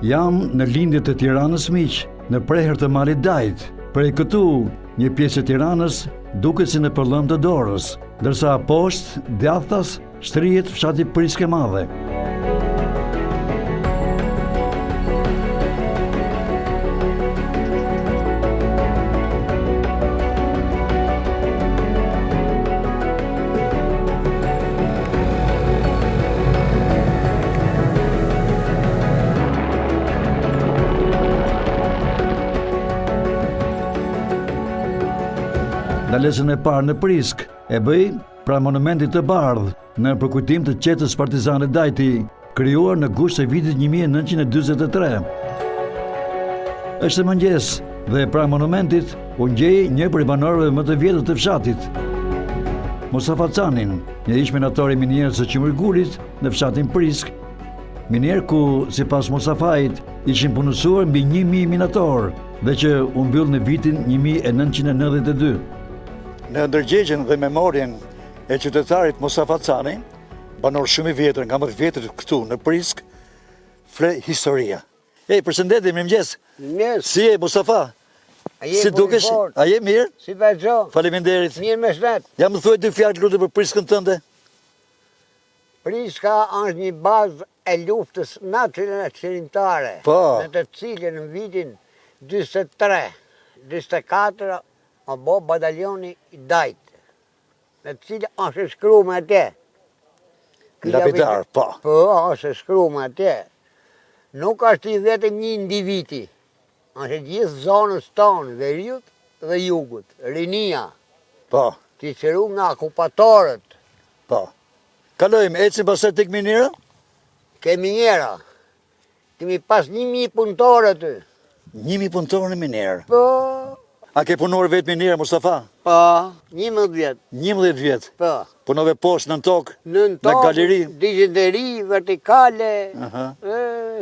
Jam në lindjet e Tiranës miq, në prehër të malit Dajt. Prej këtu, një pjesë e Tiranës duket si në përllëm të dorës, ndërsa poshtë, djathtas, shtrihet fshati Priskë e Madhe. Ndalesën e parë në Priskë e bëj pra monumentit të bardhë në përkujtim të qetës partizane Dajti, krijuar në gusht të vitit 1943. Është mëngjes dhe pra monumentit u ngjej një prej banorëve më të vjetër të fshatit, Mustafa Canin, një ish minator i minierës së Qimërgulit në fshatin Priskë, minier ku sipas Mustafait ishin punësuar mbi 1000 minator dhe që u mbyll në vitin 1992. Në ndërgjegjen dhe memorien e qytetarit Mustafa Cani, banor shumë i vjetër, nga më të vjetër këtu në Priskë, fle historia. Përshëndetje, mirëmëngjes. Mirëmëngjes. Si e Mustafa? Si dukesh? A je mirë? Si vazhdo. Faleminderit. Mirë me shnet. Ja më thuaj dy fjalë lutem për Priskën tënde. Priska është një bazë e luftës nacionale qeveritare, në të cilën në vitin 43-44 o bo bataljoni i Dajt, në të cilë është shkru me atje. Lapidar, po. Po, është shkru me atje. Nuk është i vetëm një individi, është gjithë zonës tonë, veriut dhe jugut, rinia. Po. Të qëru nga okupatorët. Po. Kalojmë, ecim pastaj tek miniera? Ke miniera. Kemi pas 1000 punëtorë aty. 1000 punëtorë në minierë. Po. A ke punuar vetë minierë, Mustafa? Po, 11 vjet. 11 vjet? Po. Punove poshtë nën tokë? Nën tokë, në galeri? Digjenderi, vertikale.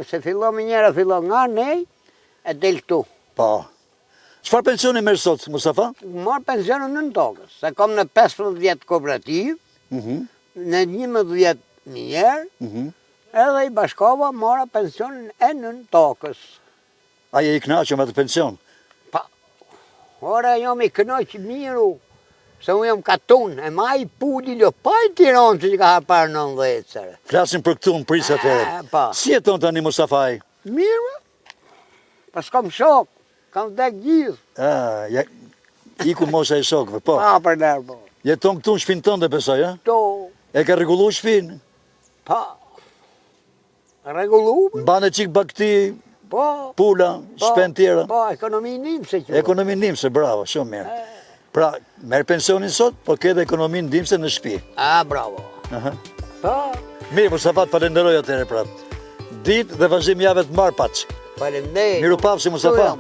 Se fillon miniera, fillon nga nej, e del këtu. Po. Çfarë pensioni merr sot, Mustafa? Marr pensionin nën tokës. Se kom në 15 vjet kooperativ, në 11 vjet minierë, edhe i bashkova mora pensionin e nën tokës. A je i kënaqur me atë pension? Pa. Ora jam i kënaqur miru, se unë jam katun, e ma i pudi lë pa i Tiranë që ka parë 90 sere. Flasim për këtu në Priskë atëherë. Pa. Si jeton tani Mustafaj? Mirë, pas kam shok, kam vdek gjithë. Iku mosha e shokëve, po. Pa për nërë, po. Jeton këtu në shtëpinë tënde, besoj, a? To. E ka rregulluar shtëpinë? Pa. Rregulluar? Mban e çik bakti, po. Pula, shtëpen tjera. Po, ekonomi nimse që. Ekonomi nimse, bravo, shumë mirë. Pra, merr pensionin sot, po ke edhe ekonominë ndihmëse në shtëpi. Bravo. Po. Mirë, Mustafa, falenderoj atëherë prapë. Ditë dhe vazhdim javë të mbar paç. Faleminderit. Mirupafshim, Mustafa.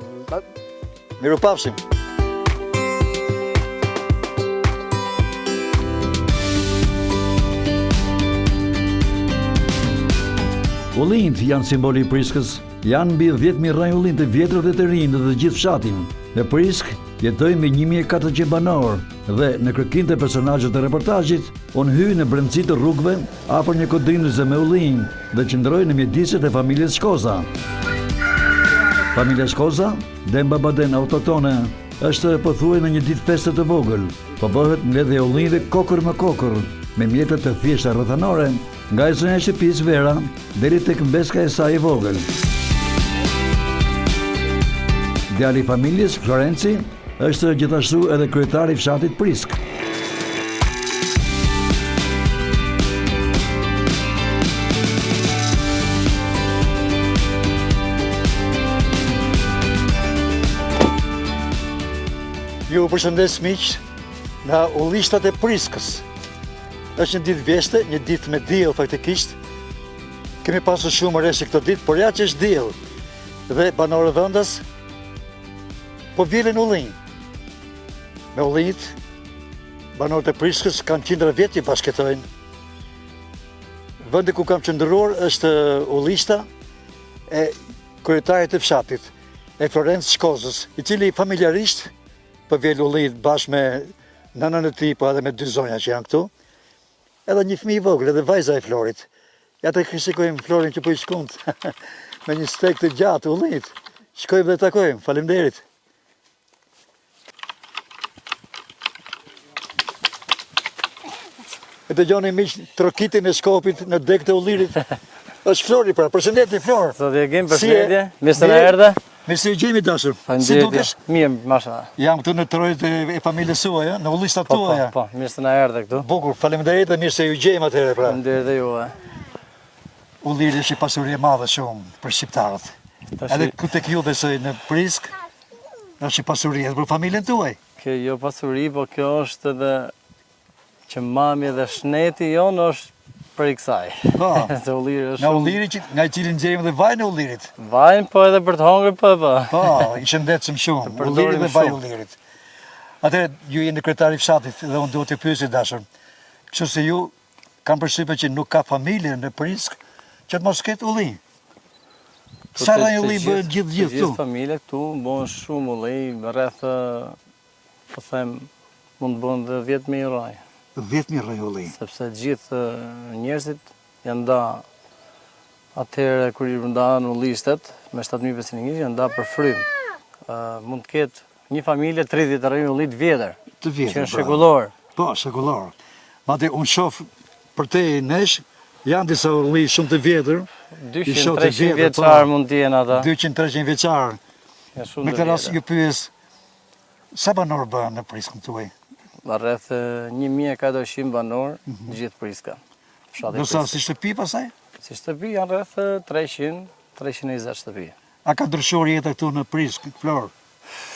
Mirupafshim. Ullinjt janë simboli i Priskës. Janë mbi 10.000 rraj ullinj të vjetër dhe të rinj në të gjithë fshatin. Në Priskë jetojnë me 1400 banor dhe në kërkim të personazhet të reportazhit, unë hyj në brendësi të rrugëve afër një kodrinëse me ullinj dhe qëndroj në mjediset e familjes Shkoza. Familja Shkoza, Demba Baden autohtone, është pothuaj në një ditë feste të vogël, po bëhet mbledhje e ullinjve kokër me kokër, me mjetet të thjeshta rrethanore, nga e zonja e shtëpisë Vera deri tek mbeska e saj e vogël. Djali i familjes, Florenci, është gjithashtu edhe kryetari i fshatit Priskë. Ju përshëndes miq nga ullishtat e Priskës. Është një ditë vjeshte, një ditë me diell faktikisht. Kemi pasur shumë rreshi këtë ditë, por ja që është diell. Dhe banorët vendas po vjellin ullinj. Me ullinjt, banorët e Priskës kanë qindra vjet që bashkëtojnë. Vendi ku kam qëndruar është ullishta e kryetarit të fshatit, e Florenc Shkozës, i cili familjarisht po vjell ullinjt bashkë me nënën e tij, po edhe me dy zonja që janë këtu. Edhe një fëmijë i vogël, edhe vajza e Florit. Ja të shikojmë Florin që po i shkund. me një stek të gjatë ullit. Shkojmë dhe takojmë. Faleminderit. E të gjoni miq trokitin e shkopit në dek të ullirit. Është Flori pra, përshëndetje Flor. Sot e kem përshëndetje, mirë se na erdhe. Mirë se u gjemi dashur. Si dukesh? Mirë, masha. Jam këtu në trojët e familjes suaja, në ullistat tuaja. Po, mirë se na erdhe këtu. Bukur, faleminderit dhe mirë se ju gjejmë atëherë pra. Faleminderit dhe juve. Ulliri është një pasuri e madhe shumë për shqiptarët. Edhe ku tek ju besoj në Prisk, është një pasuri edhe për familjen tuaj. Kjo jo pasuri, po kjo është edhe që mami dhe shneti jonë është për i kësaj. Po. Se ulliri është Nga ulliri nga i cilin gjejmë dhe vajnë e ullirit. vajnë, po edhe për të hongër, po. Po, i shëndetshëm shumë. përdorim Ulliri dhe vaj shumë. ullirit. Atëherë ju jeni kryetari i fshatit dhe unë duhet të pyesi dashur. Kështu se ju kam përshtypjen që nuk ka familje në Prisk që të mos ketë ulli. Sa rraj ulli bëhen gjithë këtu? Gjithë familje këtu bëhen shumë ulli, rreth, po them, mund të bëhen dhe 10.000 rraj. 10.000 rraj ulli. Sepse gjithë njerëzit janë nda atëherë kur i ndahen ullistet me 7.500 njerëz janë nda për frym. Mund të ketë një familje 30 rraj ulli të vjetër. Të vjetër. Që është shekullor. Po, shekullor. Madje unë shoh për te nesh janë disa ulli shumë të vjetër. 200-300 vjeçar mund të jenë ata. 200-300 vjeçar. Janë shumë Në të këtë rast vjetër. ju pyes sa banor bëhen në Priskën tuaj? Rreth 1400 banor gjithë Priska. Fshati Do sa Priska. si shtëpi pasaj? Si shtëpi janë rreth 300-320 shtëpi. A ka ndryshuar jeta këtu në Priskë, Flor?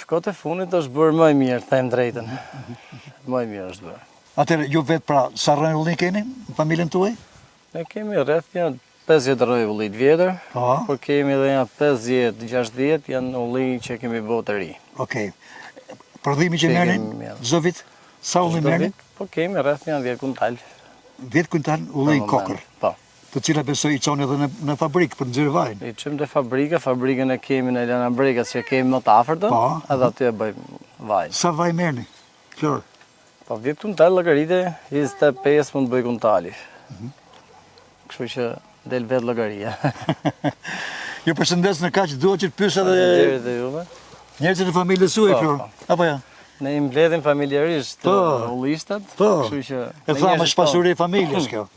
Kohët e fundit është bërë më e mirë, them drejtën. Më e mirë është bërë. Atëherë ju vetë pra sa rrën ulli keni në familjen tuaj? Ne kemi rreth janë 50 rroj ulli të vjetër, Po. por kemi edhe janë 50-60 janë ulli që kemi bërë të ri. Okej. Prodhimi që Që merrni kemi merr. çdo vit, sa ulli Çdo merrni? vit, po kemi rreth janë 10 kuntal. 10 kuntal ulli Për kokër, moment. Po. të cilat besoj i çoni edhe në fabrikë për nxjerr vajin. I çim te fabrikën e kemi në Elena Bregas që kemi më të afërtën, Po. edhe aty e bëjmë vaj. Sa vaj merrni? Flor. Po 10 kuntal llogaritë, 25 mund të bëj kuntali. Kështu që del vetë llogaria. Ju përshëndes në kaq dua që të pyes edhe Faleminderit dhe juve. njerëzit e familjes suaj, Po, Flor. po. Apo ja? Ne i mbledhim familjarisht Po. ullistat, Po. kështu që E me thamë njerëzit është pasuri e familjes kjo.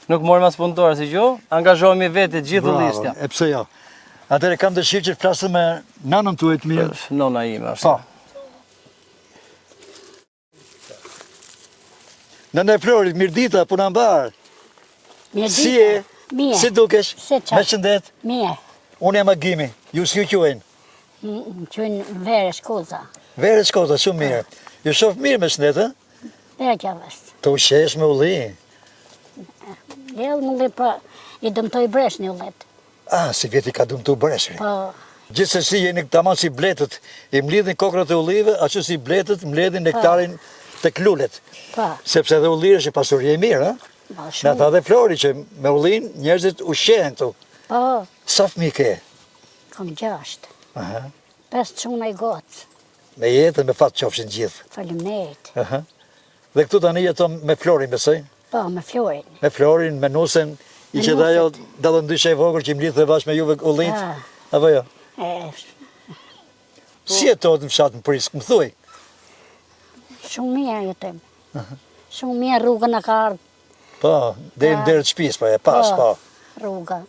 Nuk morëm as punëtor si gjo, angazhohemi vetë gjithë Bravo, ullistja. e pse jo? Atëherë kam dëshirë që të flasë me nanën tuaj të mirë. Nona ime është. Po. Nëna e Florit, mirë dita, puna mbar. Mirë Si e? Mirë. Si dukesh? Si qa? Me shëndet. Mirë. Unë jam Agimi. Ju si ju quajnë? Më qënë vere shkuza. Vere Shkoza, shumë mirë. Ju shoh mirë me shëndet, ë? Vere gjavës. Të ushesh me ulli. Lellë më le pa, i dëmtoj bresh një let. Ah, si vjeti ka dëmtu breshri. Po, Gjithsesi jeni tamam si bletët, i mlidhin kokrat e ullive, ashtu si bletët mledhin nektarin tek lulet. po, Sepse edhe ulliri është pasuri e mirë, ë? po Na shumë. tha dhe Flori që me ullin njerëzit ushqehen këtu. Po, Sa fëmijë ke? kom 6. Aha. 5 çuna i gocë. Me jetën me fat qofshin gjithë. Faleminderit. Aha. Dhe këtu tani jeton me Florin, besoj? Po, me Florin. Me Florin, me Nusen, i Me që dhe ajo Nuset. dallën ndyshe e vogël që i mlidhte bashkë me juve ullit. Ah. Apo jo? E, Si jetohet në fshat në Prisk, më thuj? shumë mirë jetojmë. Shumë mirë rrugën e ka ardhë. Po, deri në derë të shtëpisë, po, e pas, po. Rruga.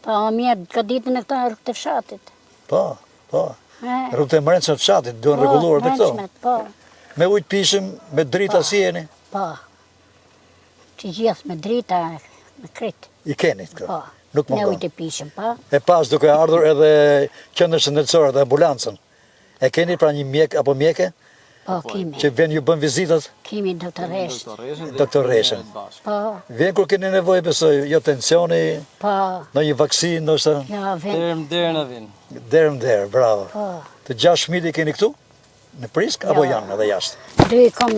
Po, mirë, ka ditën e këta rrugë të fshatit. Po, po. E, Rrugët e mbrëmshme të fshatit duhen po, rregulluar të këto. brendshmet, Po, Me ujë të pishëm, me drita si jeni, po. Që gjithë me drita, me krit. i keni këto. Po, Nuk ne mungon. ujtë e pishëm, po. E pas duke ardhur edhe qendër shëndetësore dhe ambulancën. E keni pra një mjek apo mjeke Po, kemi. që vjen ju bën vizitat? Kemi doktoresht. Doktor Reshën. Po, Vjen kur keni nevojë, besoj, jo tensioni, po, në një vaksinë, ndoshta ja, vend. Derë në vinë. derë, bravo. Po, Të 6 fëmijë keni këtu? Në Prisk apo Ja. janë edhe jashtë? dy kom,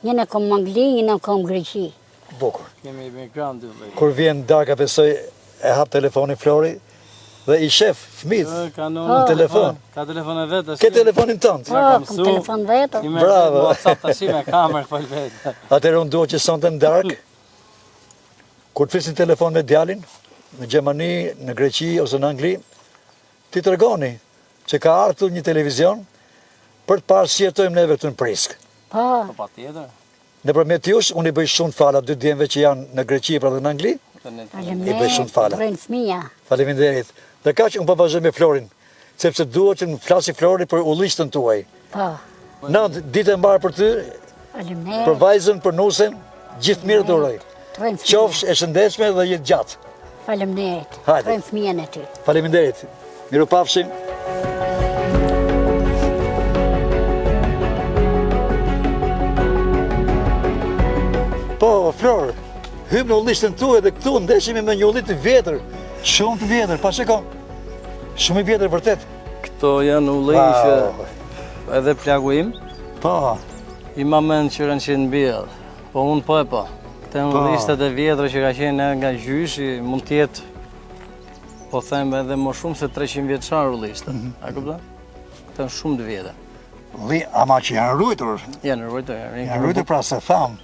njënë kom Angli, njënë kom Greqi. Bukur. Kemi emigrant dy vëllai. Kur vjen darka, besoj, e hap telefonin Flori dhe i shef fëmijët Ka në telefon. Ka telefon e vetë. Ke telefonin tënd? Po, kam kom mësu. telefon vetë. Bravo. WhatsApp tash me kamerë fal vetë. Atëherë unë dua që sonte në darkë, kur të flisin telefon me djalin, në Gjermani, në Greqi ose në Angli, ti tregoni që ka ardhur një televizion për të parë si jetojmë neve këtu në Prisk. Po, Po patjetër. Nëpërmjet jush, unë i bëj shumë fala 2 djemve që janë në Greqi pra dhe në Angli. I bëj shumë fala. Rënë fëmija. Faleminderit. Dhe kaq unë po vazhdoj me Florin, sepse duhet që më flasi Flori për ullishtën tuaj. Po, Nënt, ditë e mbarë për ty, faleminderit. për vajzën, për nusen, gjithë mirë të uroj. Rënë fëmija. Qofsh e shëndetshme dhe jetë gjatë. Faleminderit. Hajde. Rënë fëmijën e ty. Faleminderit. Mirupafshim. Po, Flor, hymë në ullishtën tuaj dhe këtu ndeshemi me një ullit të vjetër, shumë të vjetër, pa shiko. Shumë i vjetër vërtet. Këto janë ullej që edhe plagu im, Po, i mamen që rënë qenë bjellë, po unë po e po. Këte në listat e vjetër që ka qenë nga gjyshi, mund tjetë, po them edhe më shumë se 300 vjeçar ullistat. A kupton? Këte në shumë të vjetër. ulli, ama që janë rujtur. Janë rrujtë, Janë rujtur pra se thamë,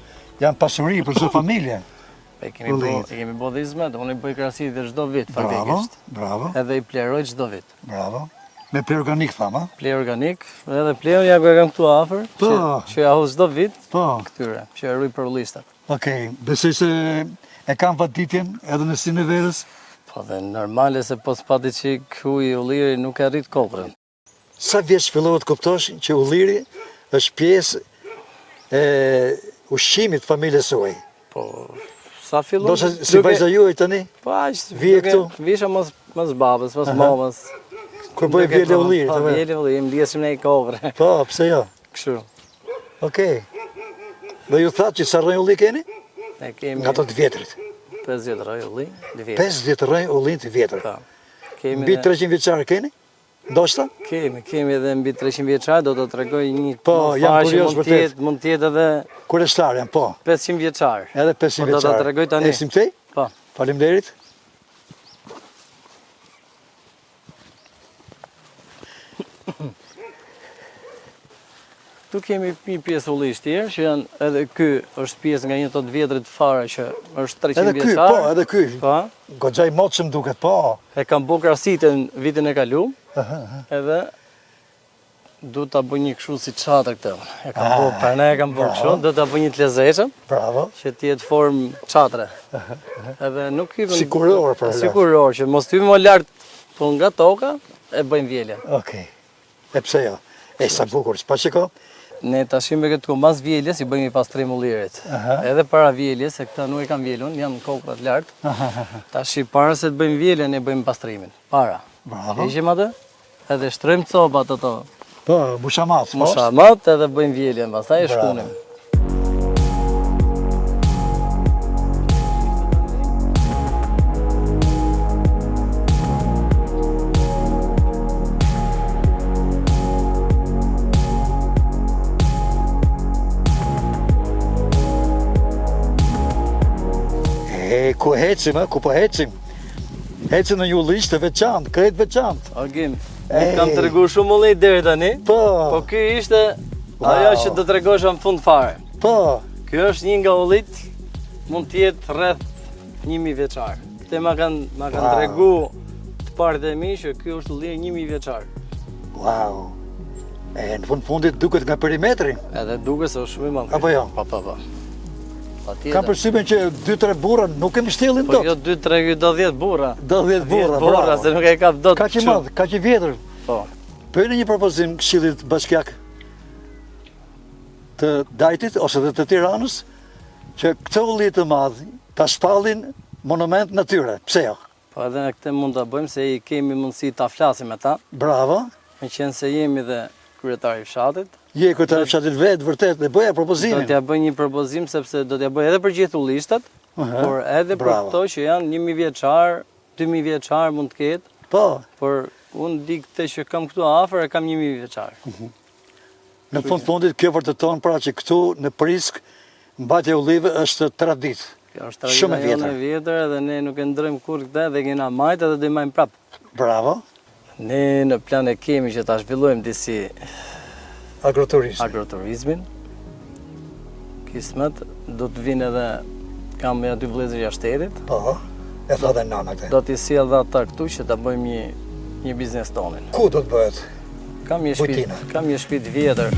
janë pasuri për së familje. E kemi bo dhe izmet, unë i bëj krasi dhe çdo vit, Bravo, faktikisht. bravo, Edhe i pleroj çdo vit. bravo. Me ple organik thamë, Ple organik, edhe pleu ja ku e kam këtu afër, Po. që ja hu çdo vit po. këtyre, që e ruj për ullistat. Okej, besoj se e kam vaditjen edhe në sinë e verës. Po dhe normale se po s'pati që huj i ulliri nuk e rrit kokrën. Sa vjeç fillohet kuptosh që ulliri është pjesë e ushqimit të familjes suaj? Po, sa fillon? Do se si vajza juaj tani, Po aq, Vije këtu? Visha mos babës, mos mamës. kur bëj vjele ullirit. Po, apo? vjele ullirit, më liesim ne i kokrë. Po, pse jo? Kështu. Okej. Dhe ju thatë që sa rrëj ulli keni? Ne kemi Nga të vjetrit. 50 rroj ulli, dhe vjetë. 50 rrëj ullin të vjetrit. Po. Kemi Mbi dhe- 300 vjeçar keni? Ndoshta? Kemi edhe mbi 300 vjeçar, do të tregoj një Po, jam farë që kurioz vërtet. mund tjetë edhe Kureshtar janë, po. 500 vjeçar. Edhe 500 Po, do ta vjeçar. tregoj tani. Esim tej? Po. Faleminderit. Tu kemi një pjesë ullish tjerë, që janë edhe ky është pjesë nga një të vjetrit fare që është 300 Edhe ky, vjeçar. po, edhe ky. Po, Goxha i motshëm duket, po. e kam bo krasitën vitin e kaluar, edhe du ta bëj një kështu si çadër këtë. E kam bo, për ne e kam bo kështu, do ta bëj një të lezetshëm, Bravo. që t'jetë formë çadre. Edhe nuk hypem Si kuror për si lart. kuror, që mos hypem më lart, po nga toka e bëjmë vjele. Okej. E pse jo? E sa bukur, s'pa shiko? Ne tashim me këtë mas vjeljes i bëjmë i pastrim ullirit. Edhe para vjeljes, se këta nuk e kam vjelun, janë kokrat lartë. Tash para se të bëjmë vjeljen e bëjmë pastrimin. Para. Bravo. Heqim atë, edhe shtrojmë copat ato. Po, mushamat, po. Mushamat edhe bëjmë vjeljen, pastaj e Bravo. shkunim. E, ku hecim, ku po hecim? Hecim në një ullish të veçantë, krejt veçantë. Agim, Ej. kam tregu shumë ullit deri tani, po Po, ky ishte Wow. ajo që do t'rregosha në fund fare. po. Ky është një nga ullit, mund t'jetë rreth 1000 vjeçar. Këte ma kanë Wow. tregu të parët e mi që ky është ullir 1000 vjeçar. Wow. E, në fundit duket nga perimetri. Edhe duke se është shumë i madh. Apo jo? Po. Kam Patjetër. përshtypjen që 2-3 burra nuk e mbështjellin Po dot. jo 2-3 do 10 burra. 10 burra, 10 burra, bravo. se nuk e kap dot. Kaq i kështu. madh, kaq i vjetër. Po. Bëjnë një propozim Këshillit Bashkiak të Dajtit ose të Tiranës që këtë ulli të madh ta shpallin monument natyre. Pse jo? Po edhe në këtë mund ta bëjmë se i kemi mundësi ta flasim me ta, Bravo. me qenë se jemi dhe kryetari i fshatit. Je kryetari i fshatit vetë vërtet dhe bëja Do propozimin. t'ja bëj një propozim sepse do t'ja bëj edhe për gjithë ullishtat, por edhe për Bravo. këto që janë 1000 vjeçar, 2000 vjeçar mund të ketë, Po, por unë di këtë që kam këtu afër e kam 1000 vjeçar. në fundit kjo vërteton pra që këtu në Prisk mbajtja e ullive është traditë. Kjo është Shumë e tradita jone vjetër. e vjetër edhe ne nuk e ndrojmë kur këtë dhe kena majtë edhe do i majmë prapë. Bravo. Ne në plan e kemi që ta zhvillojmë disi Agroturizm. agroturizmin. Kismet do të vinë edhe kam me aty vëllezër jashtë shtetit, Po, E tha dhe nana këtë. Do t'i sjell dhe ata këtu që ta bëjmë një biznes tonin. Ku do të bëhet? Kam një Bujtina. shtëpi të vjetër.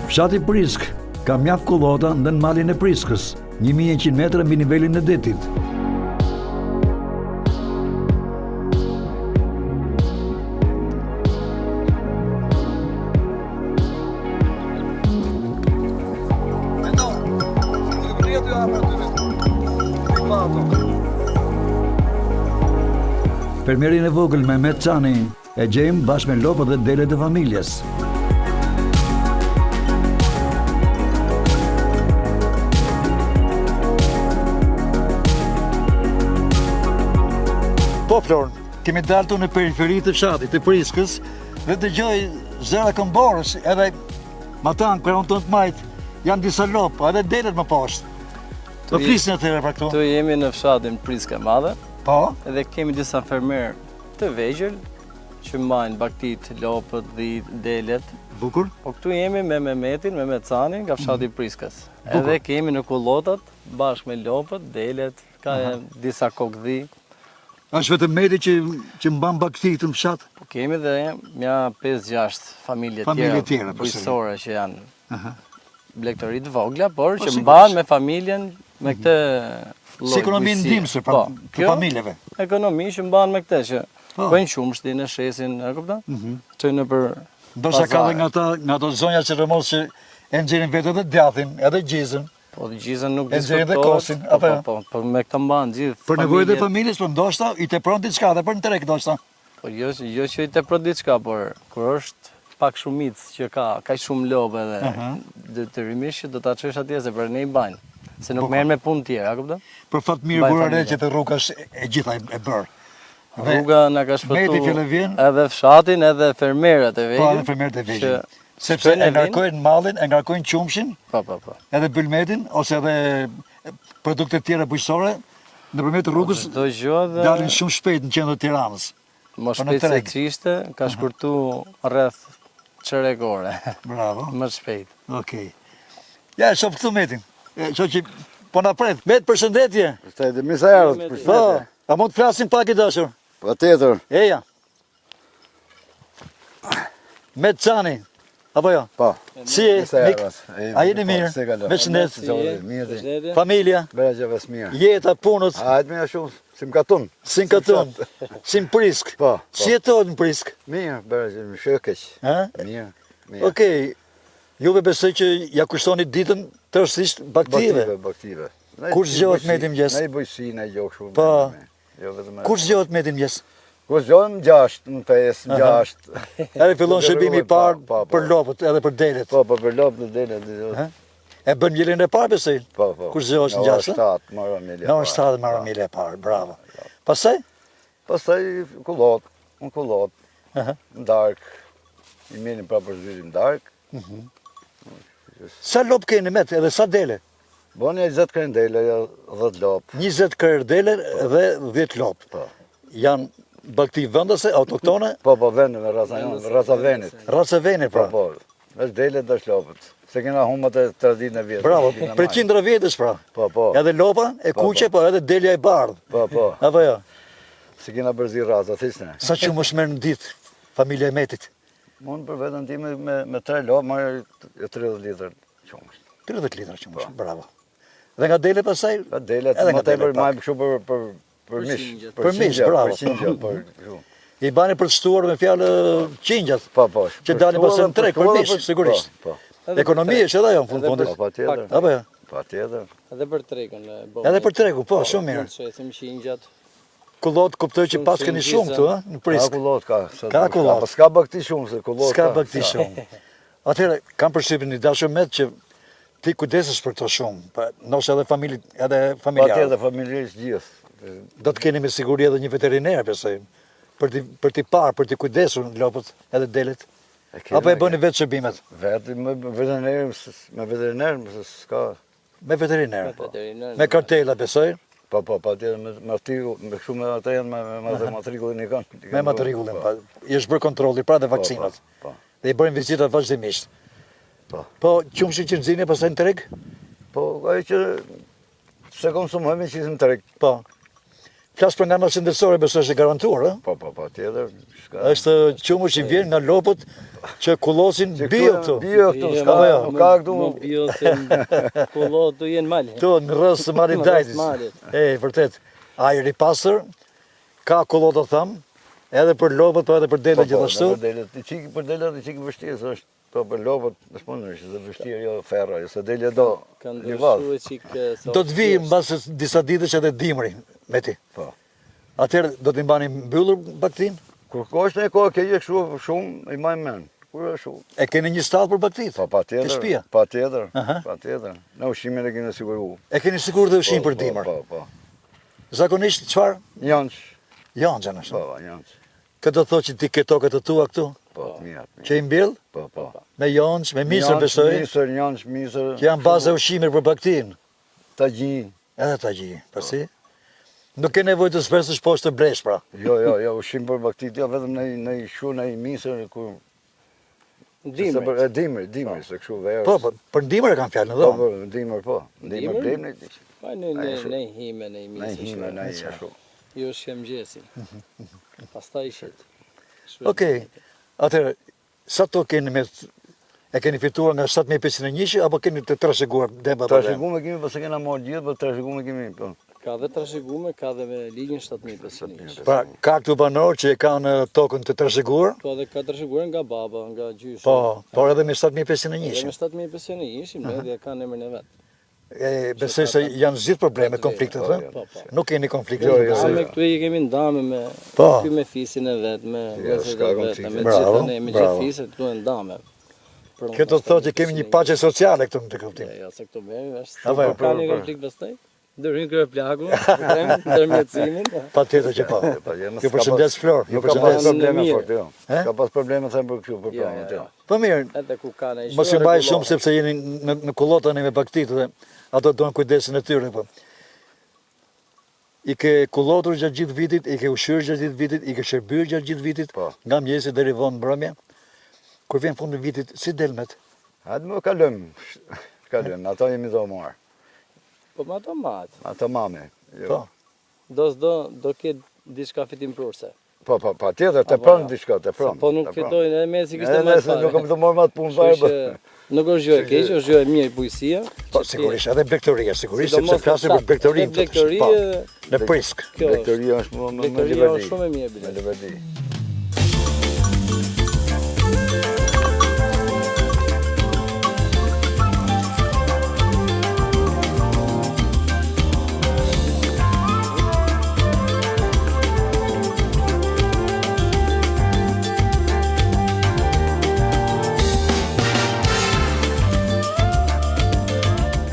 Fshati Prisk ka mjaft kullota në malin e Priskës, 1100 metra mbi nivelin e detit. Fermierin e vogël Mehmet Cani e gjejmë bashkë me lopët dhe delet e familjes. Po, Florën, kemi dalë në periferi të fshatit, të Priskës, dhe të gjoj zëra këmborës, edhe ma tanë, kërë unë të majtë, janë disa lopë, edhe delet më poshtë. Do flisin e tëre pra këtu? Tu jemi në fshatin Priskë e Madhe, Po, edhe kemi disa fermer të vegjël që mbajnë baktit, lopët, dhit, delet. bukur. Po këtu jemi me Mehmetin, Mehmet Cani, nga fshati Priskës. Edhe kemi në kullotat, bashkë me lopët, delet, ka disa kokdhi. Është vetëm Mehmeti që mban baktit në fshat? Po kemi dhe mja 5-6 familje tjera, bujësore që janë blegtëri të vogla, por që mban me familjen, me këtë lloj Si ekonomi bujësie. ndihmëse pra, të kjo familjeve. Ekonomi që mban me këtë që bëjnë qumshtin, e shesin, e kupton? Që në për Ndoshta ka dhe nga ato zonja që rëmos që e nxjerrin vetë edhe djathtin, edhe gjizën. po të gjizën nuk E nxjerrin dhe diskutohet. kosin, apo jo? Po me këtë mban gjithë Për nevojët e familjet. familjes, po ndoshta i tepron diçka edhe për në treg ndoshta. Po jo që i tepron diçka, por kur është pak shumicë që ka shumë lopë edhe detyrimisht që do ta çosh atje se për ne i bajnë. Se nuk merren me punë tjera, kupton? Për fat mirë Mbaj vura re familja. që të rruga është e gjitha e bërë. Rruga na ka Mehmeti shpëtuar fillë vjen. edhe fshatin, edhe fermerët e Po, vegjël. edhe fermerët e vegjël. që Sepse shkojnë e e vinë. ngarkojnë mallin, e ngarkojnë qumshin, Po. edhe bylmetin, ose edhe produkte tjera bujqësore, nëpërmjet rrugës Çdo gjë dhe dalin shumë shpejt në qendër të Tiranës. më në shpejt se treg. çishte, ka shkurtu rreth çerekore. Bravo. Më shpejt. Okej. Ja, shoh këtu Metin. Shoh që po na pret. Met, përshëndetje. Përshëndetje, mirë se erdhët. Përshëndetje. Po, Përshëndetje. a mund të flasim pak i dashur? Patjetër. Eja. Met Cani. Apo jo? Po. Si e? Mirë se Mik? erdhët. A jeni mirë? Si kalon? Veçnet? Mirë ti. Familja, Bëra gjëves mirë. jeta, punët, Hajtë mirë shumë, si më katun. si në katun, si në Prisk. Po, po. Si jetohet në Prisk? Mirë, bëra gjë, më shëkeq. Ha? Mirë, mirë. Okej, juve besoj që ja kushtoni ditën tërësisht baktive. Baktive. Kur zgjohet Meti mëngjes? Ne i bujësi, ne i gjokë shumë. Po. Jo vetëm. Kur zgjohet Meti mëngjes? Kur zgjohem 6, në 5, 6. Edhe fillon shërbimi i parë Po, po. për lopët edhe për delet. Po, për lopë në dele. Ha? E bën mielin e parë besoj. Po, po. Kur zgjohesh në 6? 7, marrë mielë. Në orë 7 marrë mielë e parë, bravo. Pastaj? Pastaj kullot, unë kullot, Aha. në dark, i mirin pra për zhyrim dark. Sa lop keni met edhe sa dele? Boni 20 kërndele, 10 lop. 20 kërë dele dhe 10 lop. Po. Janë bakti vendase, autoktone, Po, vende me raza jonë, raza venit. raca veni pra. Po, veç dele dash lopët. Se kena humët e 3 ditë në vjetë. Bravo, për qindra vjetës pra. Po. Edhe lopa, e Po, kuqe, po edhe delja e bardhë. Po. Apo jo? Se kena bërzi raza, thisne. Sa që më shmerë në ditë familja e Metit? Unë për vetën ti me 3 lopë, marrë 30 litër qumësht. 30 litra që më shumë, bravo. Dhe nga dele pasaj? Pa delet, Edhe nga më tepër dele pak. majmë kështu për mish. qingjet. Për mish, bravo. Për qingjet, për kështu. I bani për të shtuar me fjallë qingjat. Po. Që dalin pasë në treg, për mish, sigurisht. Po. Ekonomi është edhe jo në fund Edhe fundit. Po, pa tjetër. Apo jo? Pa tjetër. Edhe për tregën e botës. Edhe për tregu, po, shumë mirë. Mund të shesim qingjat. Kullot kuptoj që pas keni shumë këtu, ha, në Ka Prisk. kullot, ka. Ka kullot. S'ka bakti shumë, se kullot S'ka bakti shumë. Atëherë, kam përshtypjen një dashur met që Ti kujdesesh për këto shumë, ndoshta edhe familjarë. Patjetër familjarisht gjithë. Do të keni me siguri edhe një veteriner, besoj, për t'i parë, për t'i kujdesur në lopët edhe delet. Apo e bëni vetë shërbimet? Vetë me veteriner, s'ka. Me veteriner. Veteriner. Me kartela, besoj? Patjetër me kështu me atë janë me matrikullin i kanë. Me matrikullin, i është bërë kontrolli pra dhe vaksinat. Dhe i bëjnë vizitat vazhdimisht. Po, qumshi që nëzini e pasaj në treg? Po, ajo që se konsumojme që në treg. Po. Flasë për nga në shëndetësore, besoj është e garantuar, e? Po, tjetër. Është qumë që i vjen nga lopët që kullosin bio këtu. Bio këtu, s'ka ka këtu. Më bio se kullot të jenë malë. Këtu, në rrës të marit dajtis. Vërtet, ajri pasër, ka kullot të thamë, edhe për lopët, po edhe për delet gjithashtu. Për delet i qikë vështirë, së është. Po për lopët, në shpondër, që dhe vështirë jo ferra, jo se delje do një vadë. Do të vijë në basë disa ditësh edhe dimri me ti. Po. Atëherë do t'i mbani mbyllur baktin? Kur është në kohë keqe shumë, i majmë menë. Kur është shumë. E keni një stallë për baktit? Po, Ke shtëpia? Patjetër. Në ushimin e kemi siguru. E keni sigurt dhe ushim për dimër? Po. Zakonisht çfarë? Janç. Janxhan është. Po, janç. Këtë do thotë që ti ke tokët të tua këtu? Po, mirë. Që i mbjell? Po. Me janç, me misër besoj? Janç, misër. Që janë baza ushimit për baktin? Tagji. Edhe tagji, përsi? Nuk ke nevojë të shpresësh poshtë të bresh pra? Jo, ushim për baktit, jo, vetëm në i shu, në i misër, kur... Dimër, se këshu verës. Po, për ndimër e kam fjallë në dhomë. Po, ndimër, po. Ndimër blejmë në i Pa në hime, në i misë. Në hime, në i ashtu. Jo shem gjesi. Pasta i shetë. Okej, atëherë, sa to keni me... E keni fituar nga 7.501 apo keni të trashëguar deba për deba? Trashëgume kemi, po se kena marrë gjithë, po trashëgume kemi, po. Ka dhe trashëgume, ka dhe me ligjin 7.501. Pra, ka këtu banor që e kanë tokën të trashëguar? Po, dhe ka trashëguar nga baba, nga gjyshë. Po, por edhe me Edhe 7.501. me 7.501 me dhe kanë emrin e vetë. Besoj se janë zgjidhur probleme, konfliktet, Po. Nuk keni konflikte. Me këtu e kemi ndame me ky me fisin e vetë, me vëzët e vetë, me gjithë ne, me gjithë fiset, këtu e ndame. Kjo do të thotë që kemi një paqe sociale këtu në të kuptim. Ja, se këtu bëjmë, është. Ka një konflikt pastaj? Ndërhyn kërë plagu, ndërmjetësimin. Patjetër që po. Ju përshëndes Flor, ju Ka pas përshëndes. probleme fort, jo. Ka pas probleme them për kështu, për planet, jo. Po mirë, Edhe ku ka në mos ju mbaj shumë sepse jeni në kullot tani me baktit dhe ato duan kujdesin e tyre po. I ke kullotur gjatë gjithë vitit, i ke ushqyer gjatë gjithë vitit, i ke shërbyer gjatë gjithë vitit, nga mëngjesi deri vonë mbrëmje. Kur vjen fundi vitit, si delmet? Hajde më kalojm. Kalojm, ato jemi do marr. Po ma të matë. Ato mame. Po. Do ketë diçka fitim prurse. Po, tjetër, të pranë diçka, të pranë. Po nuk fitojnë, edhe me si kishte më fare. Nuk kam të marrë më të punë fare. Nuk është gjë e keqe, është gjë e mirë bujësia. Po, sigurisht, edhe blektoria, sigurisht, sepse flasim për blektorinë. Blektoria në Prisk. Blektoria është më Blektoria është shumë e mirë. Me Liverdi.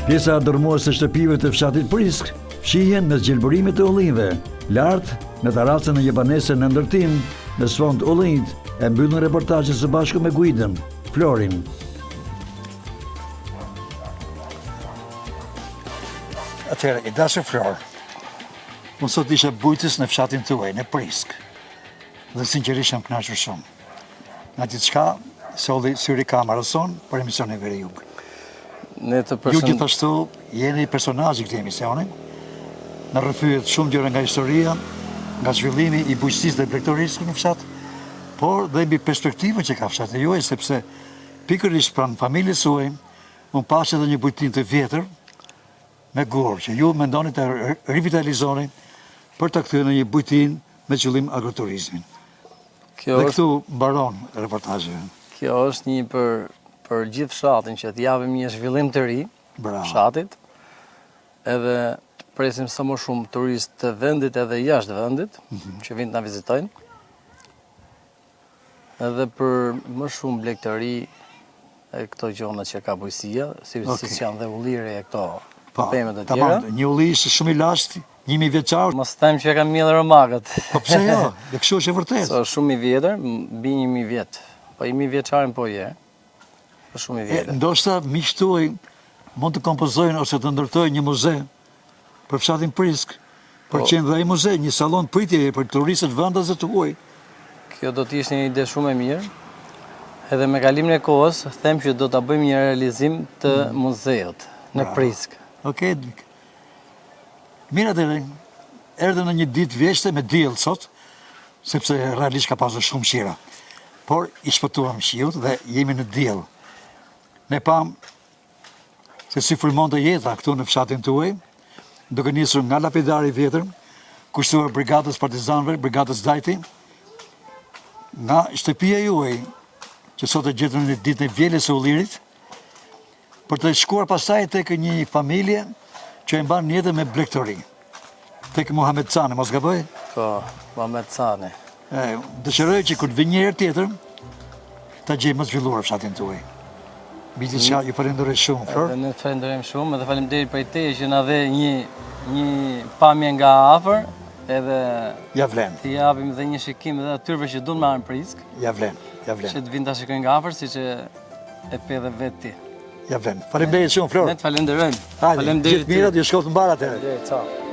Pjesa dërmuese e shtëpive të fshatit Prisk fshihen në zgjelbërimet e ullinjve, lart në taracën e Jebanese në ndërtim, në sfond ullinjt e mbyllën reportazhin së bashku me guidën, Florin. Atëherë, i dashur Flor, unë sot isha bujtës në fshatin tuaj, në Prisk, dhe sinqerisht jam kënaqur shumë. Nga diçka solli syri kamerës son për emisionin Veri Jug. Ju gjithashtu jeni personazhi i këtij emisioni. Në rrëfyet shumë gjëra nga historia, nga zhvillimi i bujqësisë dhe blegtorisë në fshat, por dhe mbi perspektivën që ka fshati juaj, sepse pikërisht pranë familjes suaj, unë pash edhe një bujtim të vjetër me gur, që ju mendoni të rivitalizoni për të kthyer në një bujtim me qëllim agroturizmin. Dhe këtu mbaron reportazhi. Kjo është një për gjithë fshatin që t'japim një zhvillim të ri fshatit, edhe presim sa më shumë turistë të vendit edhe jashtë vendit, që vinë të na vizitojnë, edhe për më shumë blegtëri e këto gjona që ka bujësia, si që janë dhe ulliri e këto Po, pemet e tjera. tamam, një ulli ishte shumë i lashtë, 1000 vjeçar. Mos them që e kam mjellë romakët. Po pse jo? Dhe kështu është e vërtetë. So, shumë i vjetër, mbi 1000 vjet. Po 1000 vjeçarin po je. Po shumë i vjetër. Ndoshta miqtë tuaj mund të kompozojnë ose të ndërtojnë një muze për fshatin Prisk, për Po. qenë dhe ai muze, një salon pritjeje për turistët vendase të huaj. Kjo do të ishte një ide shumë e mirë. Edhe me kalimin e kohës, them që do ta bëjmë një realizim të muzeut në Prisk. Okej. Mirë atëre, erdhëm në një ditë vjeshte me diell sot, sepse realisht ka pasur shumë qira. Por i shpëtuam shiut dhe jemi në diell. Ne pam se si frymon të jeta këtu në fshatin tuaj, duke nisur nga lapidari i vjetër, kushtuar brigadës partizanëve, brigadës Dajti, nga shtëpia juaj, që sot e gjetëm në ditën e vjelës së ullirit, për të shkuar pastaj tek një familje që e mban jetën me blegtori. Tek Muhamet Cani, mos gaboj? Po, Muhamet Cani. Dëshiroj që kur të vi një herë tjetër, ta gjej më zhvilluar fshatin tuaj. Mbi diçka ju falenderoj shumë, Flor. Edhe ne falenderojmë shumë dhe faleminderit për teje që na dhe një pamje nga afër, edhe Ja vlen, t'i japim dhe një shikim edhe atyre që duan marrin Prisk, ja vlen, ja vlen, që të vinë ta shikojnë nga afër, siç e pe dhe vetë ti. ja vlen. Faleminderit shumë, Flor. Ne të falenderojmë. Hajde, gjithë mirat, ju shkoftë mbar atëherë. Faleminderit, ciao.